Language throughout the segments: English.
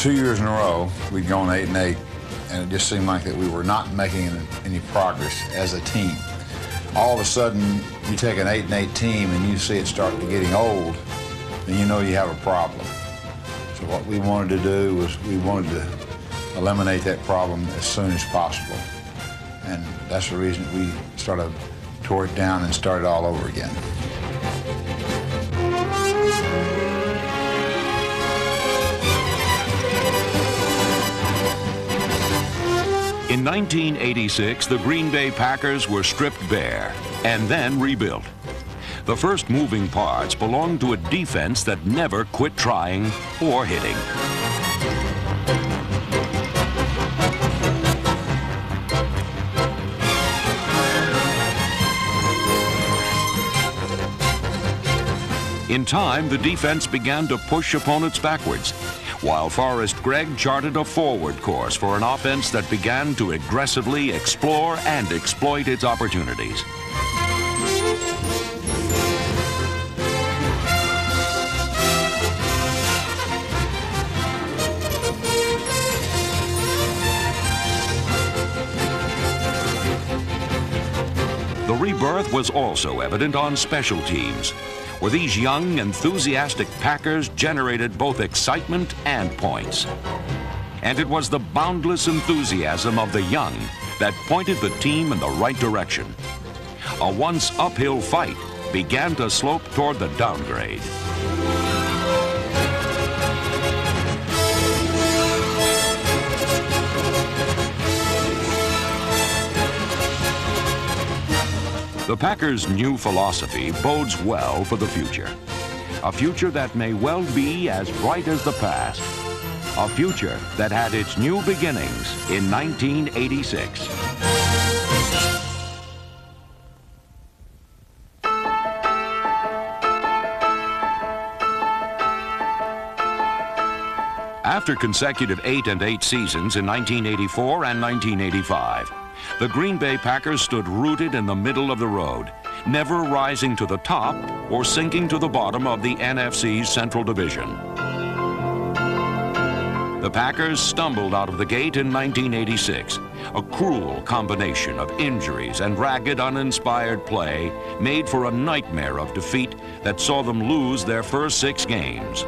2 years in a row, we'd gone 8-8, and it just seemed like that we were not making any progress as a team. All of a sudden, you take an 8-8 team and you see it start to getting old, then you know you have a problem. So what we wanted to do was we wanted to eliminate that problem as soon as possible. And that's the reason we sort of tore it down and started all over again. In 1986, the Green Bay Packers were stripped bare and then rebuilt. The first moving parts belonged to a defense that never quit trying or hitting. In time, the defense began to push opponents backwards, while Forrest Gregg charted a forward course for an offense that began to aggressively explore and exploit its opportunities. The rebirth was also evident on special teams, where these young, enthusiastic Packers generated both excitement and points. And it was the boundless enthusiasm of the young that pointed the team in the right direction. A once uphill fight began to slope toward the downgrade. The Packers' new philosophy bodes well for the future. A future that may well be as bright as the past. A future that had its new beginnings in 1986. After consecutive 8-8 seasons in 1984 and 1985, the Green Bay Packers stood rooted in the middle of the road, never rising to the top or sinking to the bottom of the NFC Central Division. The Packers stumbled out of the gate in 1986. A cruel combination of injuries and ragged, uninspired play made for a nightmare of defeat that saw them lose their first 6 games.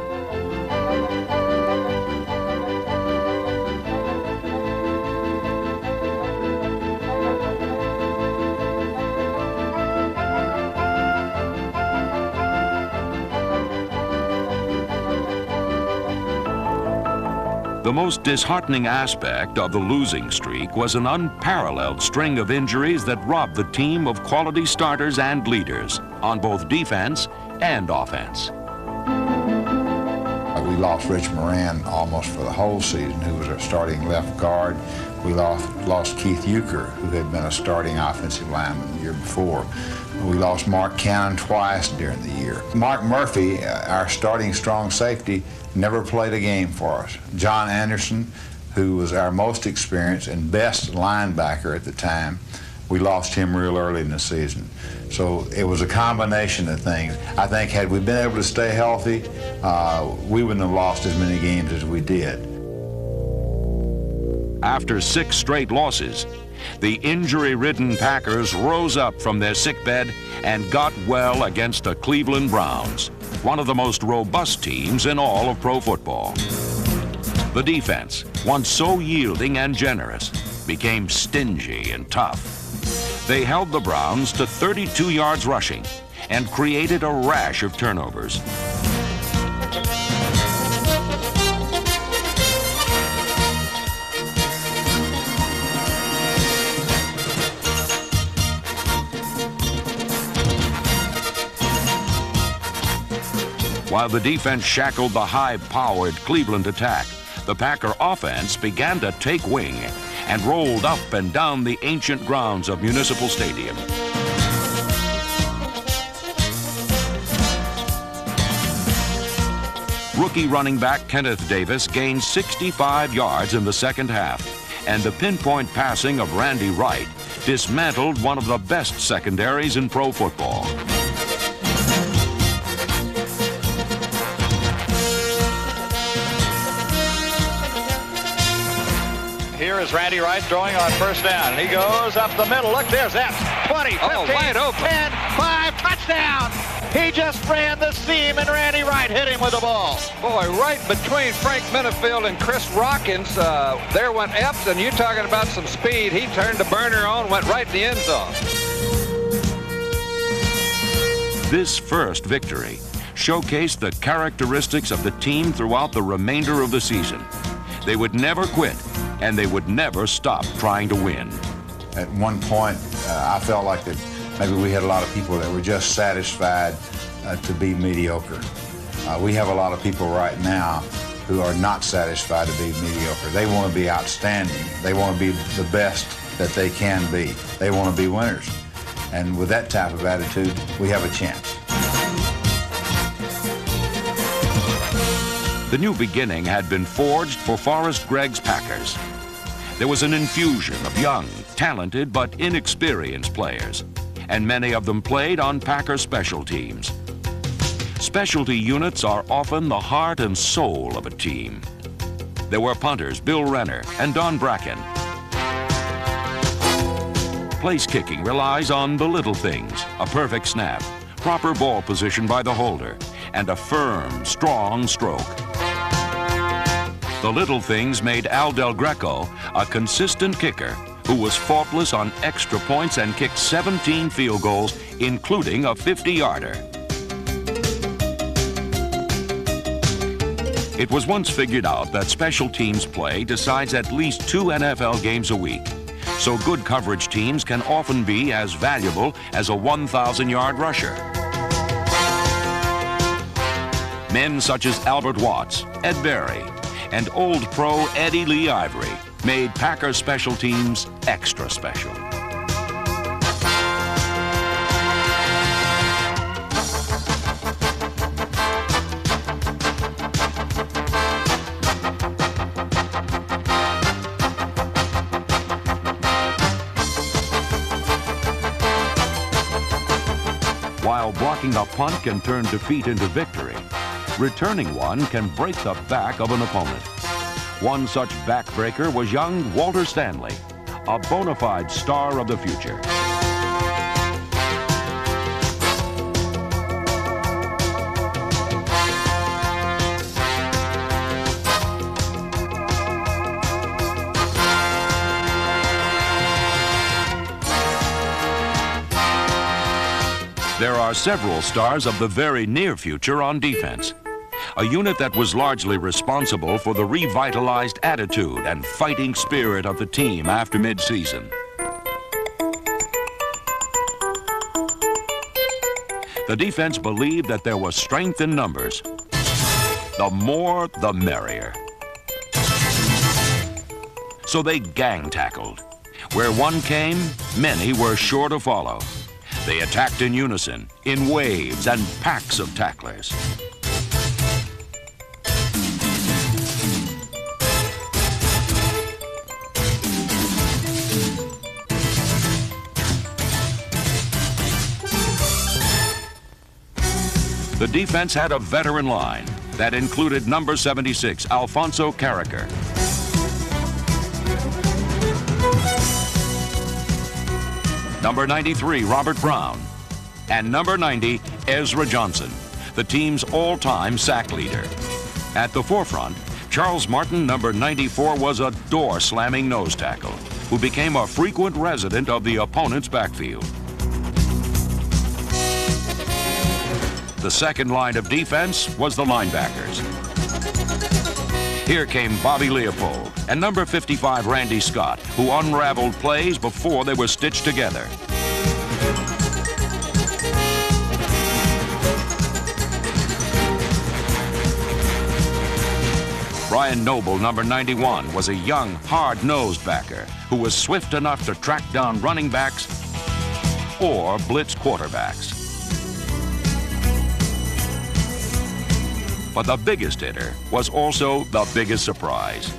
The most disheartening aspect of the losing streak was an unparalleled string of injuries that robbed the team of quality starters and leaders on both defense and offense. We lost Rich Moran almost for the whole season, who was our starting left guard. We lost Keith Euchre, who had been a starting offensive lineman the year before. We lost Mark Cannon twice during the year. Mark Murphy, our starting strong safety, never played a game for us. John Anderson, who was our most experienced and best linebacker at the time, we lost him real early in the season. So it was a combination of things. I think had we been able to stay healthy, we wouldn't have lost as many games as we did. After 6 straight losses, the injury-ridden Packers rose up from their sickbed and got well against the Cleveland Browns, one of the most robust teams in all of pro football. The defense, once so yielding and generous, became stingy and tough. They held the Browns to 32 yards rushing and created a rash of turnovers. While the defense shackled the high-powered Cleveland attack, the Packer offense began to take wing and rolled up and down the ancient grounds of Municipal Stadium. Rookie running back Kenneth Davis gained 65 yards in the second half, and the pinpoint passing of Randy Wright dismantled one of the best secondaries in pro football. Here is Randy Wright throwing on first down. And he goes up the middle. Look, there's Epps. 20, 15, wide open. 10, 5, touchdown. He just ran the seam, and Randy Wright hit him with the ball. Boy, right between Frank Minifield and Chris Rockins, there went Epps, and you're talking about some speed. He turned the burner on, went right in the end zone. This first victory showcased the characteristics of the team throughout the remainder of the season. They would never quit, and they would never stop trying to win. At one point, I felt like that maybe we had a lot of people that were just satisfied to be mediocre. We have a lot of people right now who are not satisfied to be mediocre. They want to be outstanding. They want to be the best that they can be. They want to be winners. And with that type of attitude, we have a chance. The new beginning had been forged for Forrest Gregg's Packers. There was an infusion of young, talented, but inexperienced players, and many of them played on Packer special teams. Specialty units are often the heart and soul of a team. There were punters Bill Renner and Don Bracken. Place kicking relies on the little things: a perfect snap, proper ball position by the holder, and a firm, strong stroke. The little things made Al Del Greco a consistent kicker who was faultless on extra points and kicked 17 field goals, including a 50-yarder. It was once figured out that special teams play decides at least 2 NFL games a week, so good coverage teams can often be as valuable as a 1,000-yard rusher. Men such as Albert Watts, Ed Berry, and old pro Eddie Lee Ivory made Packer special teams extra special. While blocking a punt can turn defeat into victory, returning one can break the back of an opponent. One such backbreaker was young Walter Stanley, a bona fide star of the future. There are several stars of the very near future on defense. A unit that was largely responsible for the revitalized attitude and fighting spirit of the team after mid-season. The defense believed that there was strength in numbers. The more, the merrier. So they gang tackled. Where one came, many were sure to follow. They attacked in unison, in waves and packs of tacklers. The defense had a veteran line that included number 76, Alfonso Carricker. Number 93, Robert Brown. And number 90, Ezra Johnson, the team's all-time sack leader. At the forefront, Charles Martin, number 94, was a door-slamming nose tackle who became a frequent resident of the opponent's backfield. The second line of defense was the linebackers. Here came Bobby Leopold and number 55, Randy Scott, who unraveled plays before they were stitched together. Brian Noble, number 91, was a young, hard-nosed backer who was swift enough to track down running backs or blitz quarterbacks. But the biggest hitter was also the biggest surprise.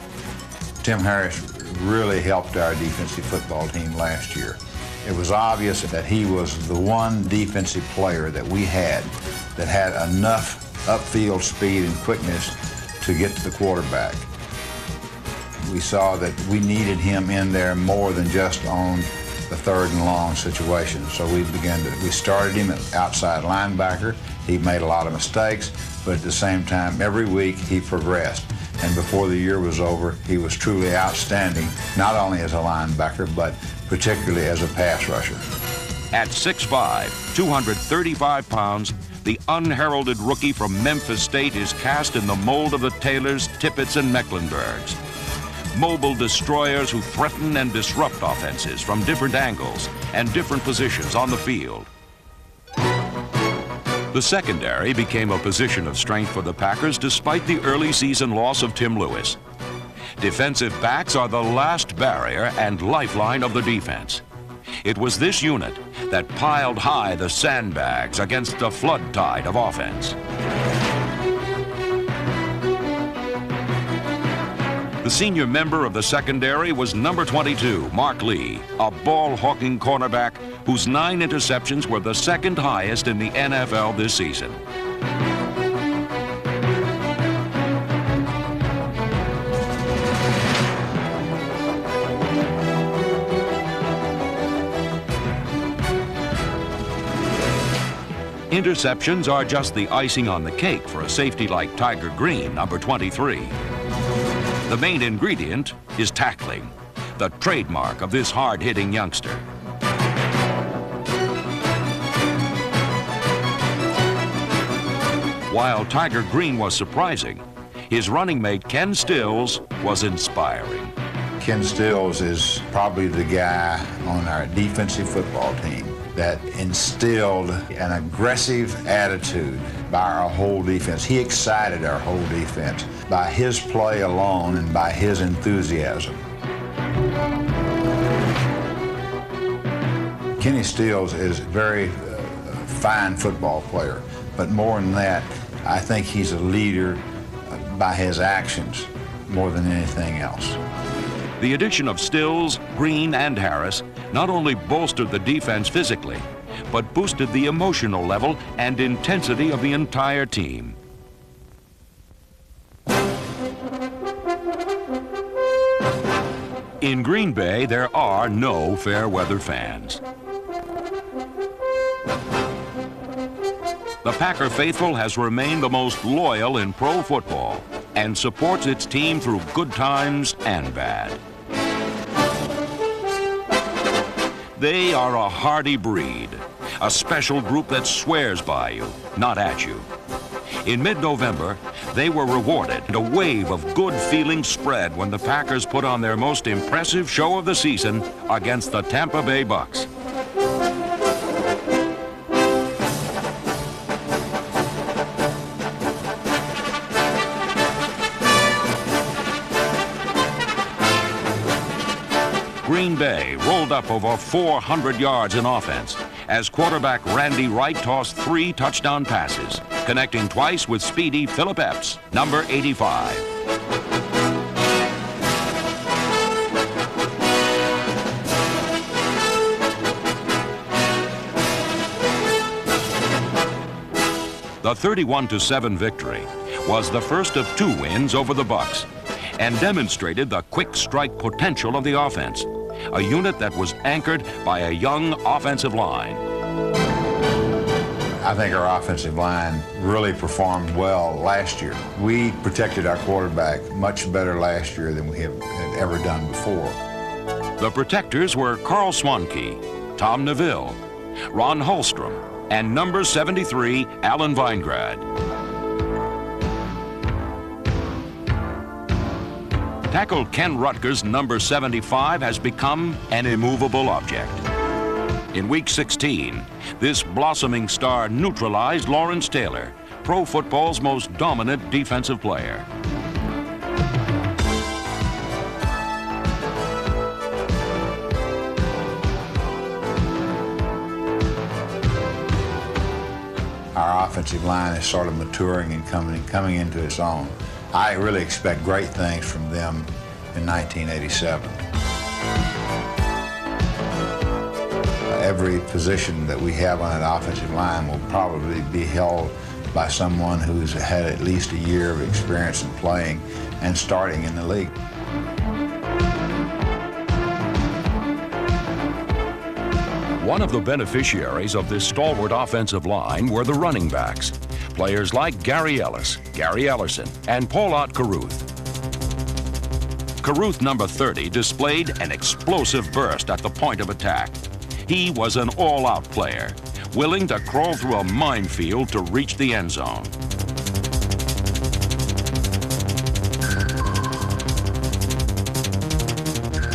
Tim Harris really helped our defensive football team last year. It was obvious that he was the one defensive player that we had that had enough upfield speed and quickness to get to the quarterback. we saw that we needed him in there more than just on the third and long situation. So we started him at outside linebacker. He made a lot of mistakes, but at the same time, every week he progressed. And before the year was over, he was truly outstanding, not only as a linebacker, but particularly as a pass rusher. At 6'5", 235 pounds, the unheralded rookie from Memphis State is cast in the mold of the Taylors, Tippett's, and Mecklenburgs. Mobile destroyers who threaten and disrupt offenses from different angles and different positions on the field. The secondary became a position of strength for the Packers despite the early season loss of Tim Lewis. Defensive backs are the last barrier and lifeline of the defense. It was this unit that piled high the sandbags against the flood tide of offense. The senior member of the secondary was number 22, Mark Lee, a ball-hawking cornerback whose 9 interceptions were the second highest in the NFL this season. Interceptions are just the icing on the cake for a safety like Tiger Green, number 23. The main ingredient is tackling, the trademark of this hard-hitting youngster. While Tiger Green was surprising, his running mate Ken Stills was inspiring. Ken Stills is probably the guy on our defensive football team that instilled an aggressive attitude by our whole defense. He excited our whole defense by his play alone and by his enthusiasm. Kenny Stills is a very fine football player, but more than that, I think he's a leader by his actions more than anything else. The addition of Stills, Green, and Harris not only bolstered the defense physically, but boosted the emotional level and intensity of the entire team. In Green Bay, there are no fair-weather fans. The Packer faithful has remained the most loyal in pro football and supports its team through good times and bad. They are a hardy breed, a special group that swears by you, not at you. In mid-November, they were rewarded, and a wave of good feelings spread when the Packers put on their most impressive show of the season against the Tampa Bay Bucks. Green Bay rolled up over 400 yards in offense as quarterback Randy Wright tossed 3 touchdown passes, connecting twice with speedy Philip Epps, number 85. The 31-7 victory was the first of 2 wins over the Bucks and demonstrated the quick strike potential of the offense, a unit that was anchored by a young offensive line. I think our offensive line really performed well last year. We protected our quarterback much better last year than we had ever done before. The protectors were Carl Swanke, Tom Neville, Ron Holstrom, and number 73, Alan Weingrad. Tackle Ken Rutger's number 75 has become an immovable object. In Week 16, this blossoming star neutralized Lawrence Taylor, pro football's most dominant defensive player. Our offensive line is sort of maturing and coming into its own. I really expect great things from them in 1987. Every position that we have on that offensive line will probably be held by someone who's had at least a year of experience in playing and starting in the league. One of the beneficiaries of this stalwart offensive line were the running backs, players like Gary Ellis, Gary Ellerson, and Paulot Carruth. Carruth, number 30, displayed an explosive burst at the point of attack. He was an all-out player, willing to crawl through a minefield to reach the end zone.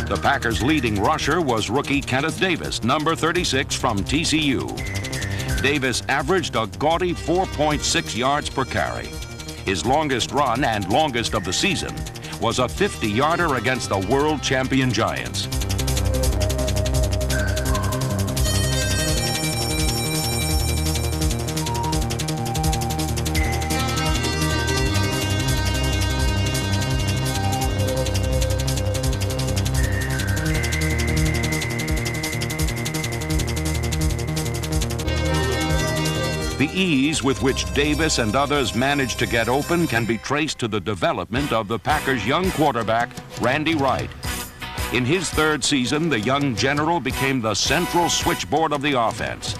The Packers' leading rusher was rookie Kenneth Davis, number 36 from TCU. Davis averaged a gaudy 4.6 yards per carry. His longest run and longest of the season was a 50-yarder against the world champion Giants. The ease with which Davis and others managed to get open can be traced to the development of the Packers' young quarterback, Randy Wright. In his third season, the young general became the central switchboard of the offense,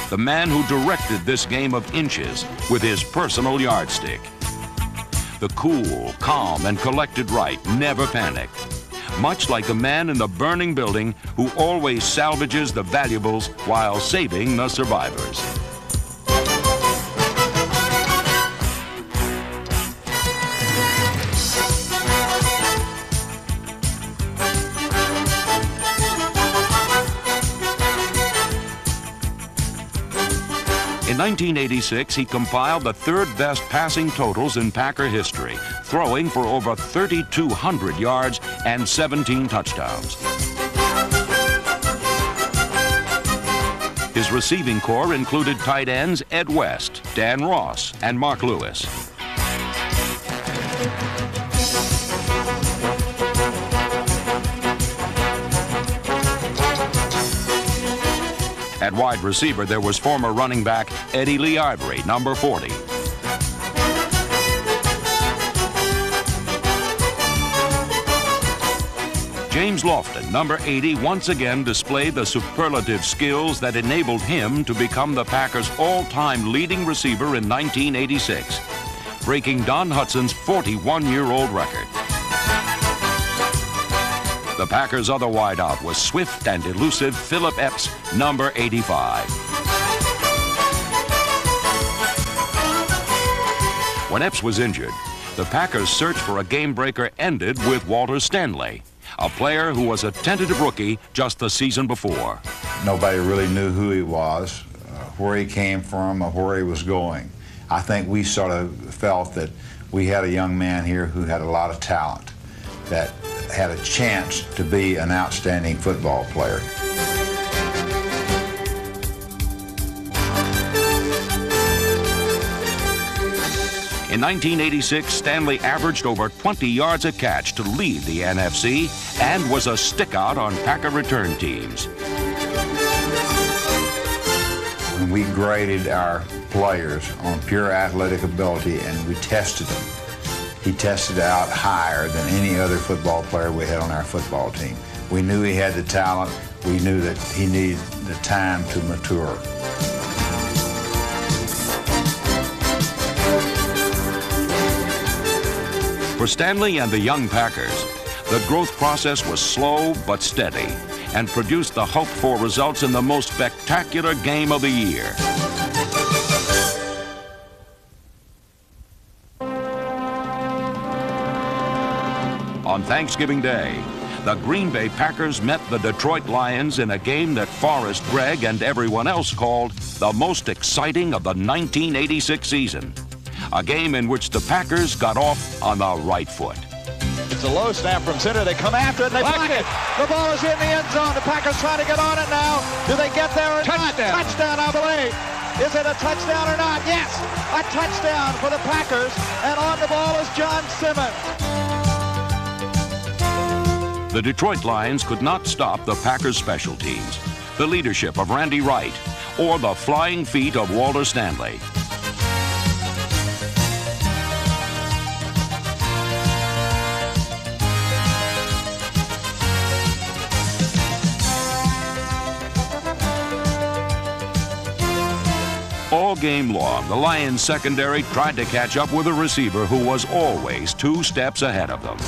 the man who directed this game of inches with his personal yardstick. The cool, calm, and collected Wright never panicked, much like the man in the burning building who always salvages the valuables while saving the survivors. In 1986, he compiled the third best passing totals in Packer history, throwing for over 3,200 yards and 17 touchdowns. His receiving corps included tight ends Ed West, Dan Ross, and Mark Lewis. At wide receiver, there was former running back Eddie Lee Ivory, number 40. James Lofton, number 80, once again displayed the superlative skills that enabled him to become the Packers' all-time leading receiver in 1986, breaking Don Hudson's 41-year-old record. The Packers' other wideout was swift and elusive Philip Epps, number 85. When Epps was injured, the Packers' search for a game-breaker ended with Walter Stanley, a player who was a tentative rookie just the season before. Nobody really knew who he was, where he came from, or where he was going. I think we sort of felt that we had a young man here who had a lot of talent, that had a chance to be an outstanding football player. In 1986, Stanley averaged over 20 yards a catch to lead the NFC and was a stick-out on Packer return teams. When we graded our players on pure athletic ability and we tested them, he tested out higher than any other football player we had on our football team. We knew he had the talent. We knew that he needed the time to mature. For Stanley and the young Packers, the growth process was slow but steady and produced the hoped-for results in the most spectacular game of the year. On Thanksgiving Day, the Green Bay Packers met the Detroit Lions in a game that Forrest Gregg and everyone else called the most exciting of the 1986 season. A game in which the Packers got off on the right foot. It's a low snap from center. They come after it. They block it. The ball is in the end zone. The Packers trying to get on it now. Do they get there or not? Touchdown, I believe. Is it a touchdown or not? Yes, a touchdown for the Packers. And on the ball is John Simmons. The Detroit Lions could not stop the Packers' special teams, the leadership of Randy Wright, or the flying feet of Walter Stanley. game long, the Lions secondary tried to catch up with a receiver who was always 2 steps ahead of them.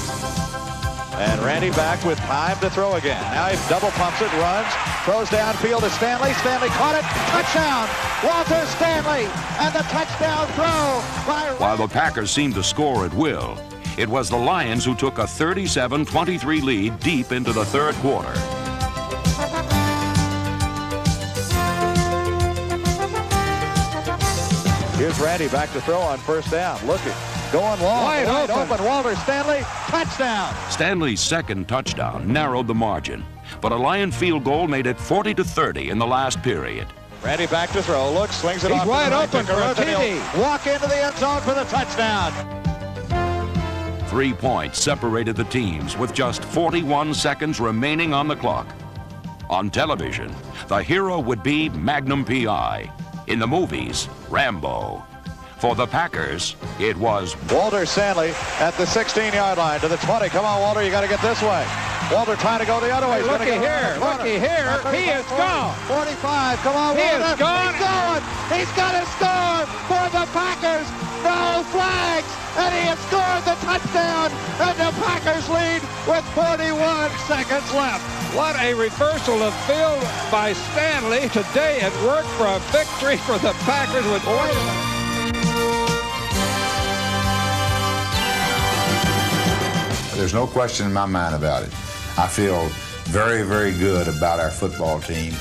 And Randy back with time to throw again. Now he double pumps it, runs, throws downfield to Stanley. Stanley caught it, touchdown! Walter Stanley, and the touchdown throw by... While the Packers seemed to score at will, it was the Lions who took a 37-23 lead deep into the third quarter. Here's Randy back to throw on first down. Looking, going long, wide open. Walter Stanley, touchdown. Stanley's second touchdown narrowed the margin, but a Lion field goal made it 40-30 in the last period. Randy back to throw, looks, slings it He's off. wide Right open for a TD. Walk into the end zone for the touchdown. 3 points separated the teams with just 41 seconds remaining on the clock. On television, the hero would be Magnum P.I. In the movies, Rambo. For the Packers, it was Walter Stanley at the 16-yard line to the 20. Come on, Walter, you got to get this way. Walter trying to go the other way. He's Looky here, looky here. He is gone. 45, come on, He Walter. is gone. He's going. He's got to score for the Packers. No flags, and he has scored the touchdown, and the Packers lead with 41 seconds left. What a reversal of field by Stanley today. It worked for a victory for the Packers with There's no question in my mind about it. I feel very, very good about our football team,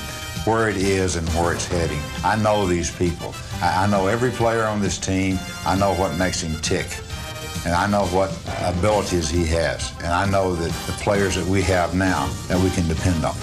where it is and where it's heading. I know these people. I know every player on this team. I know what makes him tick. And I know what abilities he has. And I know that the players that we have now, that we can depend on.